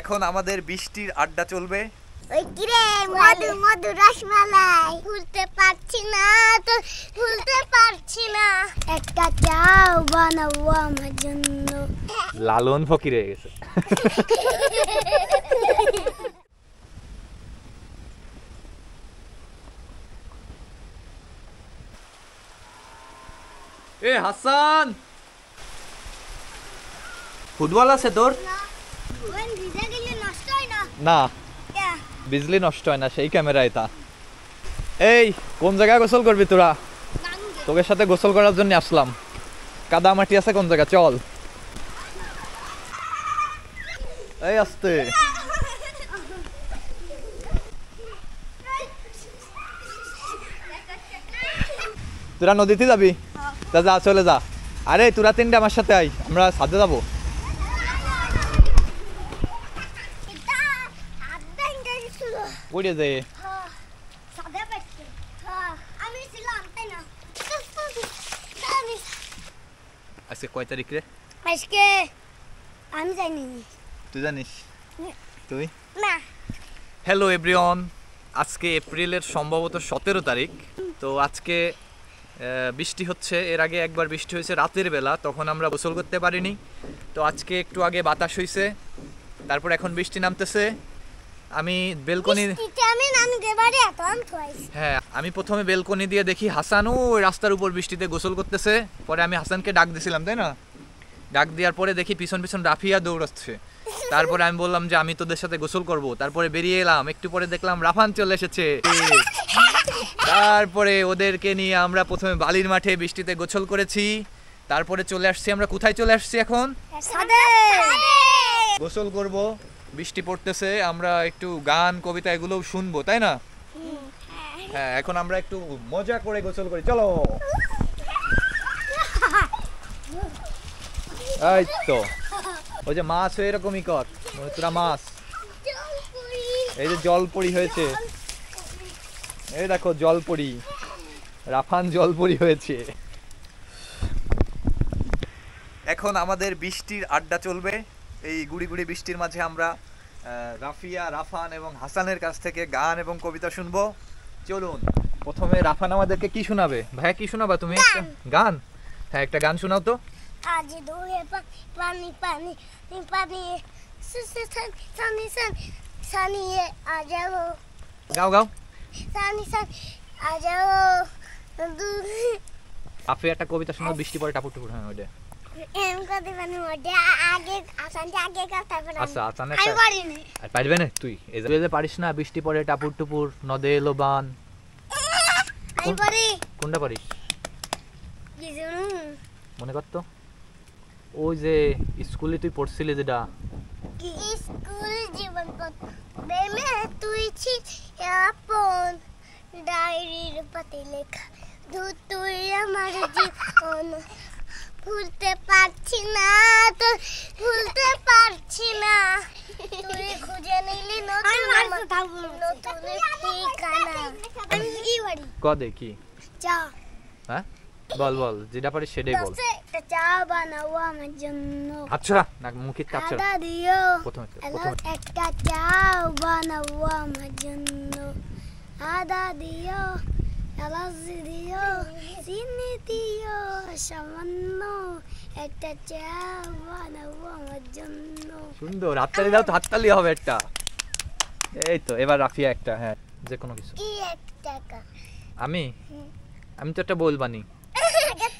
এখন আমাদের বৃষ্টির আড্ডা চলবে। ওই কিরে মধু মধু রসমালাই ভুলতে পারছি না তো ভুলতে পারছি না একটা চাও বানাবো আমার জন্য। লালন ফকির হয়ে গেছে। এ হাসান, ফুটবল আছে তোর? না, বিজলি নষ্ট হয় না, সেই ক্যামেরা এটা। এই কোন জায়গায় গোসল করবি তোরা? তোদের সাথে গোসল করার জন্য আসলাম। কাদা মাটি আছে কোন জায়গা, চল। এই আস্তে, তোরা নদীতে যাবি? যা যা, চলে যা। আরে তোরা তিনটা আমার সাথে আই, আমরা সাথে যাবো। যে আজকে কয় তারিখ রে? আজকে আমি জানি। তুই জানিস? তুই না। হ্যালো এভরিওয়ান, আজকে এপ্রিলের সম্ভবত 17 তারিখ। তো আজকে বৃষ্টি হচ্ছে। এর আগে একবার বৃষ্টি হয়েছে রাতের বেলা, তখন আমরা গোসল করতে পারিনি। তো আজকে একটু আগে বাতাস হয়েছে, তারপর এখন বৃষ্টি নামতেছে। আমি বেলকনি, হ্যাঁ আমি প্রথমে বেলকনি দিয়ে দেখি হাসান ওই রাস্তার উপর বৃষ্টিতে গোসল করতেছে। পরে আমি হাসানকে ডাক দিছিলাম, তাই না? ডাক দেওয়ার পরে দেখি পিছন পিছন রাফিয়া দৌড়াচ্ছে। তারপরে আমি বললাম যে আমি তোদের সাথে গোসল করব। তারপরে বেরিয়ে এলাম, একটু পরে দেখলাম রাফান চলে এসেছে। তারপরে ওদেরকে নিয়ে আমরা প্রথমে বালির মাঠে বৃষ্টিতে গোসল করেছি। তারপরে চলে আসছি, আমরা কোথায় চলে আসছি এখন? গোসল করব, বৃষ্টি পড়তেছে, আমরা একটু গান কবিতা এগুলোও শুনবো, তাই না? হ্যাঁ, এখন আমরা একটু মজা করে গোসল করি, চলো। এই তো ওই যে মাছ এরকমই কর, তোরা মাছ। এই যে জলপরি হয়েছে, এই দেখো জলপরি, রাফান জলপরি হয়েছে। এখন আমাদের বৃষ্টির আড্ডা চলবে। এই গুড়ি গুড়ি বৃষ্টির মাঝে আমরা রাফিয়া, রাফান এবং হাসানের কাছ থেকে গান এবং কবিতা শুনবো। চলুন, প্রথমে রাফান আমাদেরকে কি শোনাবে? ভাইয়া কি শোনাবা তুমি? গান? হ্যাঁ, একটা গান শোনাও তো। আজ দুয়ে পানি পানি পানি সানি সানি আ যাও। গাও গাও। সানি সানি আ যাও। আপনি একটা কবিতা শোনাও, বৃষ্টি পড়ে টাপুর টুপুর। হ্যাঁ ওইটা এম কত বানি ওটা আগে আসানটা আগে কথা বলা। আচ্ছা আসানে আমি পারিনি। আর পারবে না তুই? এই যে পারিস না, বৃষ্টি পড়ে টাপুর টুপুর, নদে এলো বান। আমি পারি। কোনটা পারিস? কি জানো মনে কর তো, ওই যে স্কুলে তুই পড়ছিলি যেটা, কি স্কুল জীবন পথ প্রেমে তুই ছি আপন ডায়েরির পাতে লেখা তুই আমার জীবন ভুলতে পারছি না তো ভুলতে পারছি না তুই খুঁজে নিলি নতুন ঠিকানা। আমি কি বলি কদে কি? চা। হ্যাঁ বল বল, যেটা পারিস সেটাই বল। একটা চা বানাও আমার জন্য। আচ্ছা না, মুখে কাচ্চা আদা দিও। প্রথমে একটা চা বানাও আমার জন্য। আদা দিও, এলাচ দিও, চিনি দিও সামান্য। একটা চা বানাও আমার জন্য। সুন্দর, হাততালি দাও তো, হাততালি হবে একটা। এই তো, এবার রাফিয়া একটা, হ্যাঁ যে কোনো কিছু। কি একটা? আমি তো একটা বলবানি।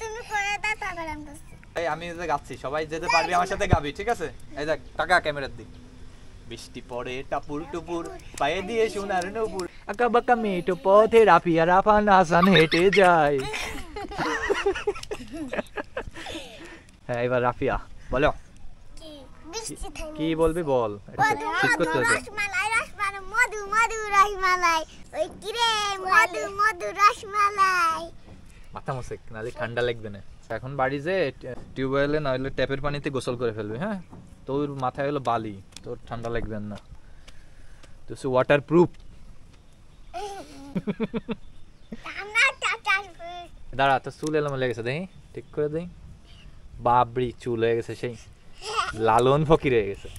তুমি করে দাও তারপর আমি বলছি। এই আমি যে গাচ্ছি, সবাই যেতে পারবি আমার সাথে গাবি, ঠিক আছে? এই দেখ টাকা ক্যামেরার দিক। বৃষ্টি পড়ে টাপুর টুপুর, পায়ে দিয়ে সোনার নূপুর, আঁকা বাঁকা মেটো পথে রাফিয়া রাফান হাসান হেঁটে যায়। হ্যাঁ, এবার রাফিয়া বলো কি বলবি, বল। রসমালাই রসমালাই মধু মধু রসমালাই। ওই কিরে মধু মধু রসমালাই। মাথা মুছে, নালে ঠান্ডা লাগবে না। এখন বাড়ি যে টিউবওয়েলে না হলে ট্যাপের পানিতে গোসল করে ফেলবি। হ্যাঁ, তোর মাথায় হলো বালি, তোর ঠান্ডা লাগবে না, তো সে ওয়াটার প্রুফ। দাঁড়া, তো চুল এলাম লেগেছে, দেখি ঠিক করে দেই। বাবরি চুল হয়ে গেছে, সেই লালন ফকির হয়ে গেছে।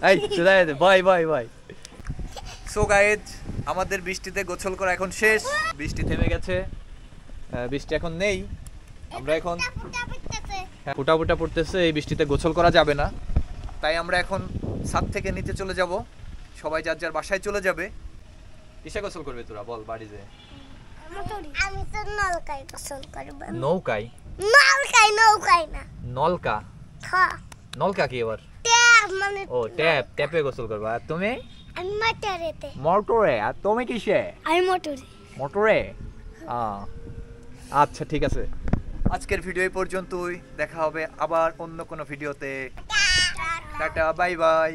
এই চুদাই দে bye bye bye. So guys আমাদের বৃষ্টিতে গোসল করা এখন শেষ, বৃষ্টি থেমে গেছে, বৃষ্টি এখন নেই। আমরা এখন ফুটা ফুটা পড়তেছে, এই বৃষ্টিতে গোসল করা যাবে না, তাই আমরা এখন ছাদ থেকে নিচে চলে যাব, সবাই যার যার বাসায় চলে যাবে। কিসে গোসল করবে তোরা বল বাড়িতে? আমি তো নলকায় গোসল করব। নৌকায়? নৌকায় না। নলকা? হ্যাঁ। নলকা কি আবার? ট্যাপ মানে ও ট্যাপ, ট্যাপে গোসল করবা। আর তুমি? আমি মোটরেতে। মোটরে। আর তুমি কিসে? আমি মোটরে। মোটরে? আচ্ছা ঠিক আছে, আজকের ভিডিও এই পর্যন্তই, দেখা হবে আবার অন্য কোনো ভিডিওতে। Tata bye bye.